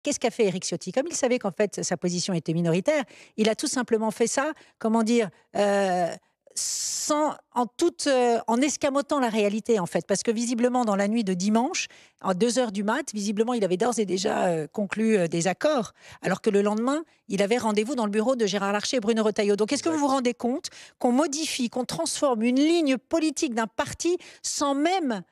Qu'est-ce qu'a fait Éric Ciotti? Comme il savait qu'en fait sa position était minoritaire, il a tout simplement fait ça, comment dire, en escamotant la réalité en fait, parce que visiblement dans la nuit de dimanche, à 2 heures du mat, visiblement il avait d'ores et déjà conclu des accords, alors que le lendemain, il avait rendez-vous dans le bureau de Gérard Larcher et Bruno Retailleau. Donc est-ce que vous vous rendez compte qu'on modifie, qu'on transforme une ligne politique d'un parti sans même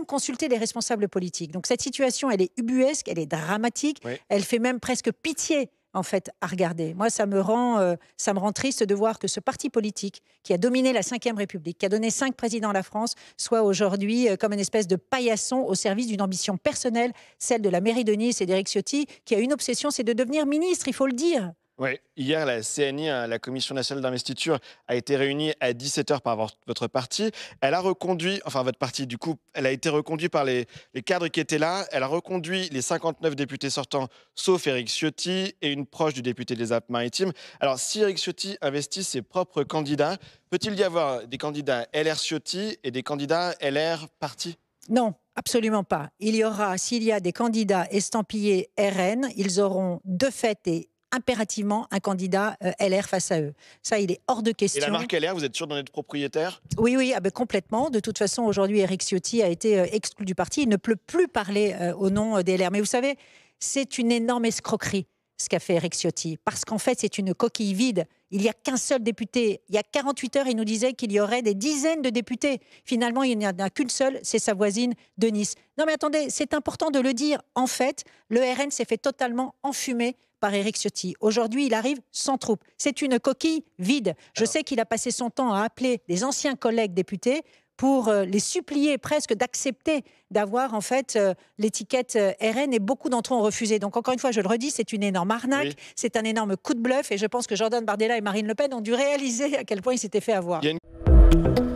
consulter les responsables politiques? Donc cette situation, elle est ubuesque, elle est dramatique, Oui. elle fait même presque pitié en fait, à regarder. Moi, ça me rend triste de voir que ce parti politique qui a dominé la Ve République, qui a donné 5 présidents à la France, soit aujourd'hui comme une espèce de paillasson au service d'une ambition personnelle, celle de la mairie de Nice et d'Éric Ciotti, qui a une obsession, c'est de devenir ministre, il faut le dire. Ouais. Hier, la CNI, la Commission nationale d'investiture, a été réunie à 17h par votre parti. Elle a reconduit, enfin votre parti, du coup, elle a été reconduite par les cadres qui étaient là. Elle a reconduit les 59 députés sortants, sauf Éric Ciotti et une proche du député des Alpes-Maritimes. Alors, si Éric Ciotti investit ses propres candidats, peut-il y avoir des candidats LR Ciotti et des candidats LR parti? Non, absolument pas. S'il y a des candidats estampillés RN, ils auront de fait et impérativement un candidat LR face à eux. Ça, il est hors de Et question. la marque LR, vous êtes sûr d'en être propriétaire? Oui, oui, complètement. De toute façon, aujourd'hui, Éric Ciotti a été exclu du parti. Il ne peut plus parler au nom des LR. Mais vous savez, c'est une énorme escroquerie, ce qu'a fait Éric Ciotti. Parce qu'en fait, c'est une coquille vide. Il n'y a qu'un seul député. Il y a 48 heures, il nous disait qu'il y aurait des dizaines de députés. Finalement, il n'y en a qu'une seule, c'est sa voisine de Nice. Non mais attendez, c'est important de le dire. En fait, le RN s'est fait totalement enfumer par Éric Ciotti. Aujourd'hui, il arrive sans troupe. C'est une coquille vide. Je sais qu'il a passé son temps à appeler des anciens collègues députés pour les supplier presque d'accepter d'avoir en fait l'étiquette RN, et beaucoup d'entre eux ont refusé. Donc encore une fois, je le redis, c'est une énorme arnaque, Oui. c'est un énorme coup de bluff, et je pense que Jordan Bardella et Marine Le Pen ont dû réaliser à quel point ils s'étaient fait avoir. Il y a une